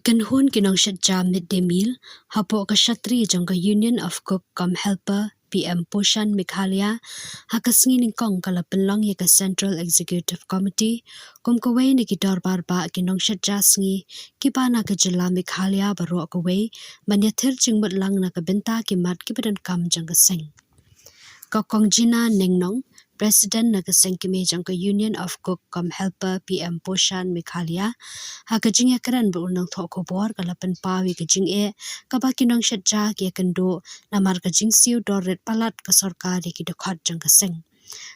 Hakan hun kinong syadja midday meal, hapo kashatri jangka Union of Cook com Helper PM Pushan Meghalaya, hakasngi ningkong kala penlong yaka Central Executive Committee, kaway ni kidor barba kinong syadja sngi, kipana ka jila Meghalaya baru kaway, manyathir jingmut lang na kabenta kimat kipadan kam jangka seng. Kokong Jina Nengnong, President Nagaseng Kime Jangka Union of Cook com Helper PM Pushan Meghalaya, hakajing akaran berundang thok kubor kalapan pawi kajing kabakinong syadja kia kendo namar kajing siu doret palat ke sorkari ki dekat jangka seng.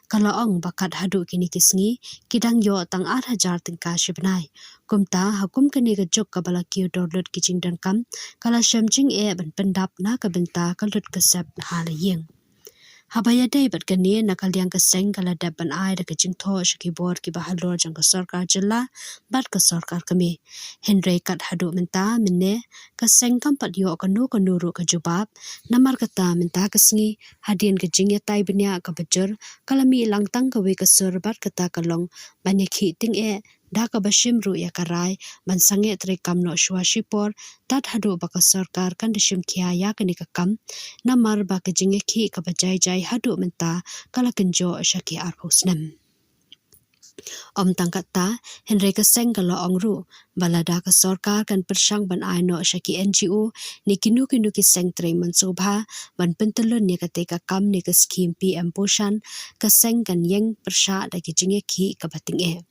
Kalaong bakat hadu kini kisngi, kidang yo tang 8,000 tingka syibnai. Kumta hakum kini kejuk kabala kiu doret kijing dan kam, kala syamjing ban pendap na kabenta kalut kesep hala yeng. Habaya day bat kani nakal yang keseng kala dapan ai da kajing tho syakibor ki bahalor jang ke sarkar jela bat ke sarkar kami. Henry kat hadu menta minne keseng kampat yo kanu kanuru kajubab namar kata menta kesngi hadin kajing ya tai benya ka bejur kala mi lang tang kawe kesur bat kata kalong banyak hi ting dah ka bashim ru ya karai man sange tre kam no shwashipor tat hadu baka sarkar kan dishim khia ya kani ka kam namar ba ka jinge khi ka bajai jai hadu menta kala kenjo shaki arhosnam om tangkata Henry Keseng kala ongru balada ka sarkar kan persang ban aino shaki NGO ni kinu kiseng tre mansobha ban pentelun ni ka kam ni ka skim PM Pushan Keseng kan yeng persha da ki jinge khi ka bating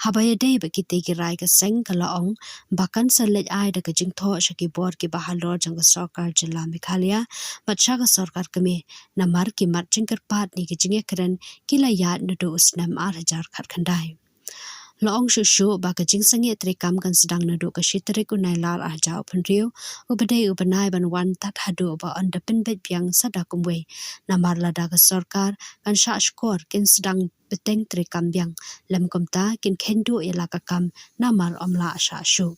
Habaya day bagi tegi rai ke seng kalaong bahkan selet ai da kejing tho syaki bor ki bahalor jang sarkar jela Meghalaya bacha ka sarkar kami namar ki mat jingker pat ni kejing keren kilayat nudu usnam 8,000 khat khandai Laong shushu ba kejing sange trikam kan sedang nudu ka shitrik unai lar ahja open riu ubadai ubanai ban wan tat hadu ba on depen bet biang sada kumwe namar lada ka sarkar kan sha skor kin sedang beteng trikam biang lam komta kin khendu elaka kam namar omla sha shu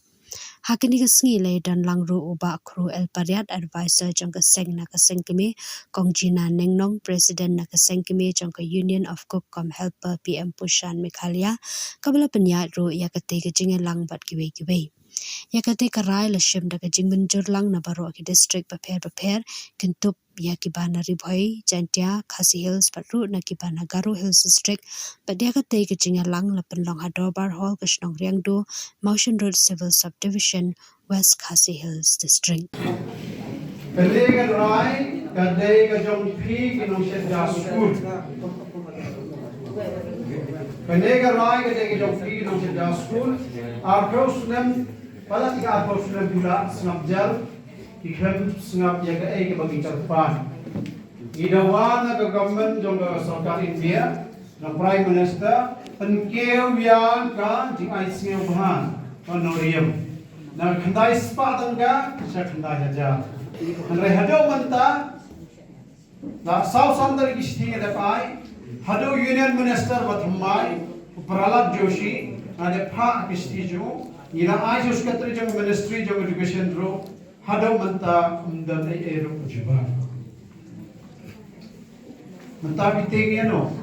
hakini kasngi le dan langru uba kru el pariat advisor jangka seng na kaseng kemi kongjina nengnong president na kaseng kemi jangka Union of Cook com Helper PM Pushan Meghalaya kabala penyat ru ya kate kejing lang bat kiwe ya kate karai la shim da kejing menjur lang na baro ki district prepare kentup ya kibana ribhoi jantia Khasi Hills patru na kibana Garo Hills district padia kate kejing lang la penlong hadobar hall kashnong riangdo Mountain Road Civil Subdivision West Khasi Hills district Kadega rai kadega jong phi kinong syadja school Kadega rai kadega jong phi kinong syadja school arpros nem pala tiga arpros nem pula snapjal ikhem snap yaga ke bagi terpan idawana ke government jong sarkar India na prime minister penkeu yang kan jing ai singeu bahan honorium na khandai spa tangga sa khandai haja Andre hado manta na South Andhra ki sting ada pai hado union minister bathmai Prahlad Joshi ade pha ki stiju ila ai us katri jang ministry jang education ro hado manta umdan ai ero kujiba manta biteng yano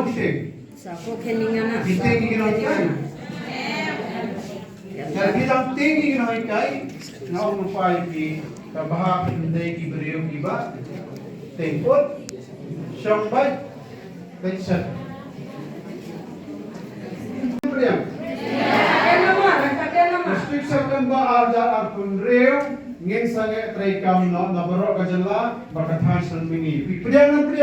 biteng Sako keningana biteng gino kai jadi jang tinggi gino kai na umpai ki kabah indai ki beriu ki ba tempot sampai pension District September arja arpun reu ngeng sange trekam no nabaro kajala bakathan sanmini pidang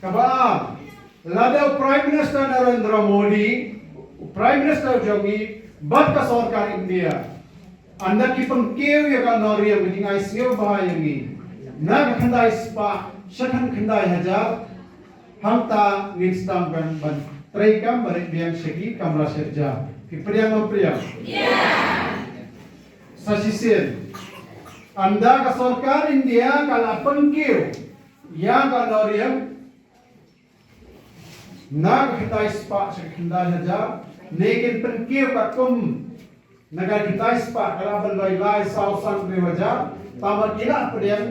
kabah lada Prime Minister Narendra Modi Prime Minister Jogi bat ka sarkar India anda ki pengkeu ya ka noriya midingai sngeu bahayangi nag khandai spa shakhan khandai hajar hamta ninstam ban trekam barik biang segi kamla serja Priyam Sasisir anda ka sarkar India kala pengkeu ya ka noriya nag khandai spa shakhan khandai hajar लेकिन पर क्यों का तुम नगर की ताइस पर कलाबल लाइ साउसन में वजह तामर किला पड़ियम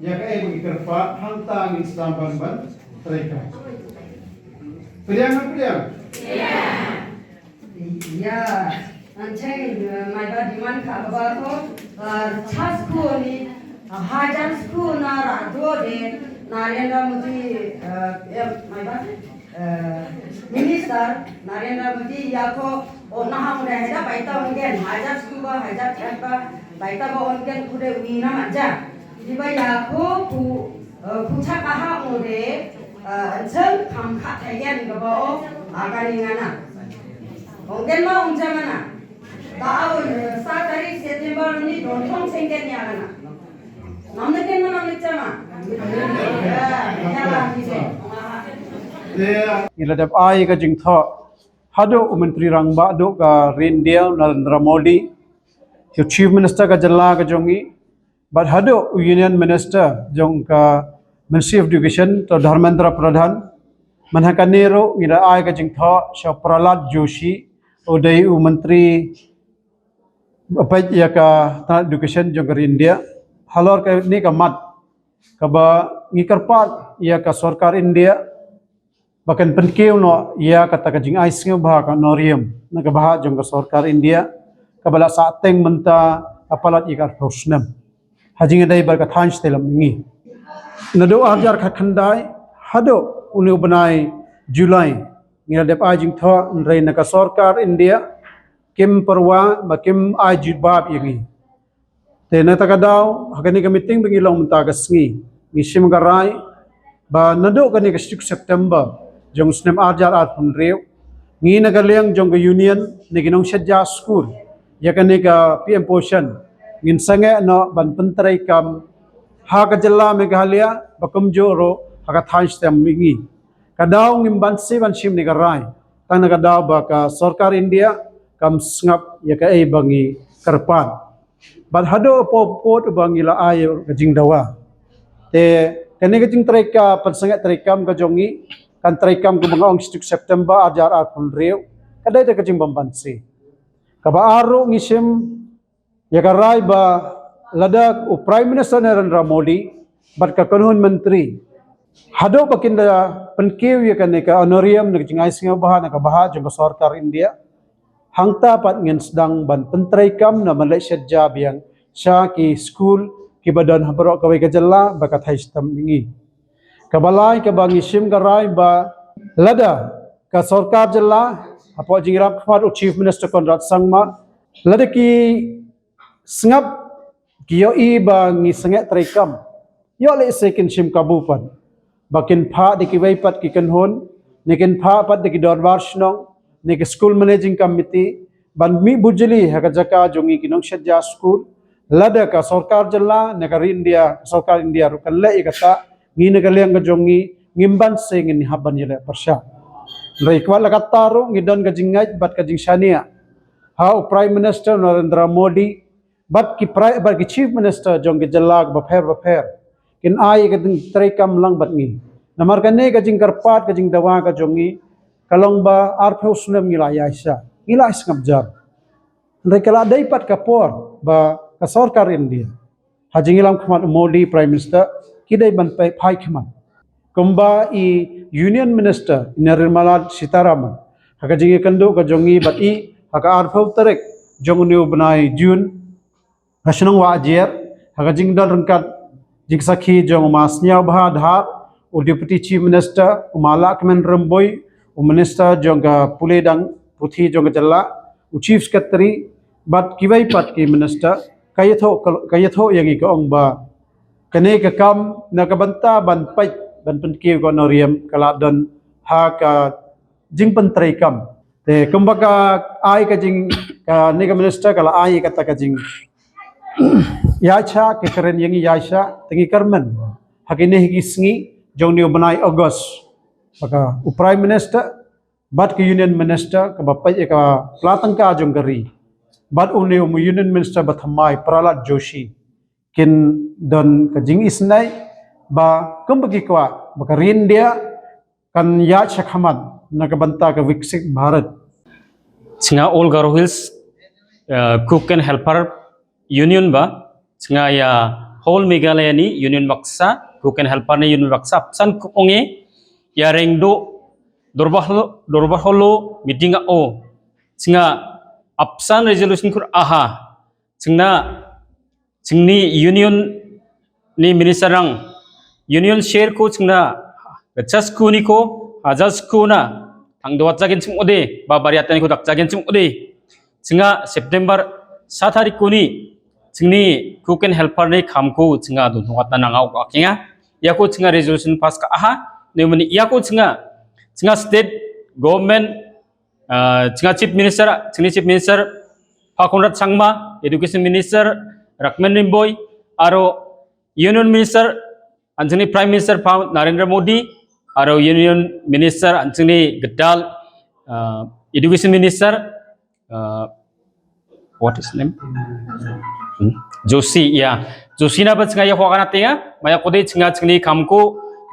या कहीं भी करपा हंता इंस्टाम बन तरीका प्रियम Ya, anjay, mai ba diman ka ba to? Chas ko ni hajan school na rado de Narendra Modi mai ba minister Narendra Modi ya ko ona ham re heda baita ongen hajan school ba hajan chat ba baita ba ongen kude wina manja diba ya ko pucha kaha ode anjang kam kha thayen ga ba o agani ngana ongen ma onja mana tahu 4 tarik September ni dotong sengket ni agana namne ken mana namne chama ya kise iladap ai ka jing tho hado menteri rangba do ka India Narendra Modi chief minister ka jalla ka jongi but hado union minister jong ka Ministry of Education to Dharmendra Pradhan manhakanero ila ai ka jing tho Shah Prahlad Joshi odai menteri apa ya ka education jong ka India halor ka ni ka mat ka ba ngikarpat ya ka sarkar India bahkan penkiu no ia kata kajing ais nge bah ka norium na ka bah jong ka sarkar India ka bala sa teng menta apalat ikar prosnam hajing dai bar ka thanch telam ngi nado ajar ka khandai hado unu banai Julai ngira dep ajing tho rei na ka sarkar India kim perwa ba kim ajid bab yangi te na ta ka daw hagani ka meeting bingilong menta ka sngi ngisim garai ba nado kani ka 6 September jong snem ajar at punreu ngi nagaliang jong ka union ni ginong shadja school ya kani ka PM Poshan ngin sange no ban pentrai kam ha ka jalla Meghalaya bakum joro ha ka thanch tem mingi kadaw ngim ban se ban shim ni ka rai tang na kadaw ba ka sarkar India kam sngap ya ka ei bangi karpan ban hado pot bangila ayo ka jingdawa te kani ka jing traika pansangat traikam ka jongi kan traikam ko mga 6 September ajar at punreu kadai ta ka jing bambansi ka ba aro ngisim ya ka rai ba ladak o Prime Minister Narendra Modi bat ka kanun menteri hado pakinda penkiu ya kani ka honorarium na jing ais nga baha na ka baha jong ka sarkar India hangta pat ngin sedang ban pentraikam na Malaysia jabiang sya ki school ki badan habro kawai ka jalla baka thai stam mingi kabalai ka bangisim garai ba lada ka sarkar jalla apo jingrap khwat chief minister Conrad Sangma lada ki sngap kiyo i ba ngi sange traikam yo le second sim kabupan bakin pha de ki waipat ki kanhon nekin pha pat de ki dorbar snong ne ki school managing committee ban mi bujali ha ka jaka jongi ki nong shadja school lada ka sarkar jalla ne ka India sarkar India ru kalle ikata ngi ne kaleng ka jongi ngimban se ngi haban yele persya rei kwa lakataro ngi don ka jingai bat ka jingshania ha Prime Minister Narendra Modi bat ki chief minister jong ki jalla ba pher kin ai ka ding traikam lang bat ngi namar ka ne ka jing karpat ka jing dawa ka jongi kalong ba arphe usnem ngila yaisa ngila isngabjar rei kala dai pat ka por ba ka sarkar India hajing ilam khmat Modi Prime Minister kidai ban phai khman kumba i union minister Nirmala Sitharaman haka jingi kando ka jongi bat i haka arphau tarek jong new banai June hasnong wa ajer haka jing dan rengkat jing sakhi jong masnya bha dhar o deputy chief minister umala kemen remboy o minister jong ka puledang puthi jong jalla o chief secretary bat kiwai pat ki minister kayatho yangi ka ong ba kane ka kam nakabanta ban pai ban penkiu ko noriam kala don ha ka jing pentrai kam te kumbaga ai ka jing ka ne ka minister kala ai ka ta ka jing yacha ke keren yangi yacha tingi karmen hakine higisngi jong new banai August maka prime minister bat ke union minister ka bapai ka platangka jong gari bat uni union minister bathamai Prahlad Joshi kin don ka jing isnai ba kumbagi kwa baka India kan ya shakhaman nagabanta ka Viksit Bharat singa all Garo Hills cook and helper union ba singa ya whole Meghalaya ni union baksa cook and helper ni union baksa san onge ya rengdo dorbaholo meeting o 증아 앞산 레졸루션 쿨 아하 증나 증니 유니언 니 미니스터랑 유니언 쉐어코 증나 차스쿠니코 아자스쿠나 당도와짜긴 층오데 바바리아타니코 닥짜긴 층오데 증아 셉템버 4타리코니 증니 쿠켄 헬퍼니 감고 증아 돈통왔다 나가고 아킹아 야코 증아 레졸루션 파스카 아하 네모니 야코 증아 스테이트 government चिंगा chief minister फाकुनराज Sangma education minister Lahkmen Rymbui आरो union minister अंजनी prime minister Narendra Modi आरो union minister अंजनी गद्दाल education minister what is name Joshi या जोशी ना बचिंगा या होगाना तेगा माया कोदे चिंगा चिंगनी खामको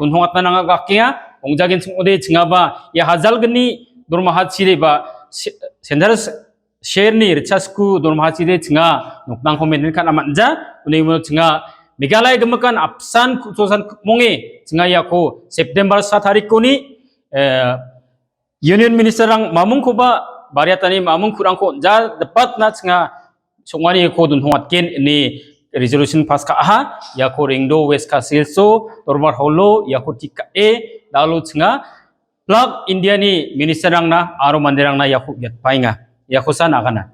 उनहोंगातना नांगा गाकिया ongjagen singode chingaba ya hazalgni dormaha chireba sendar sherni richasku dormaha chire chinga noknang komen kan amanja unimo chinga megalai gemakan apsan kusosan monge chinga yako September 7 tarik koni union minister rang mamung koba bariatani mamung kurang ko ja dapat na chinga songwani ko dun hongatken ini resolution pas ka aha yako ringdo west ka silso dormar holo yako tika lalu chinga plug India ni minister rangna aro mandirangna yaku yat painga yakusan agana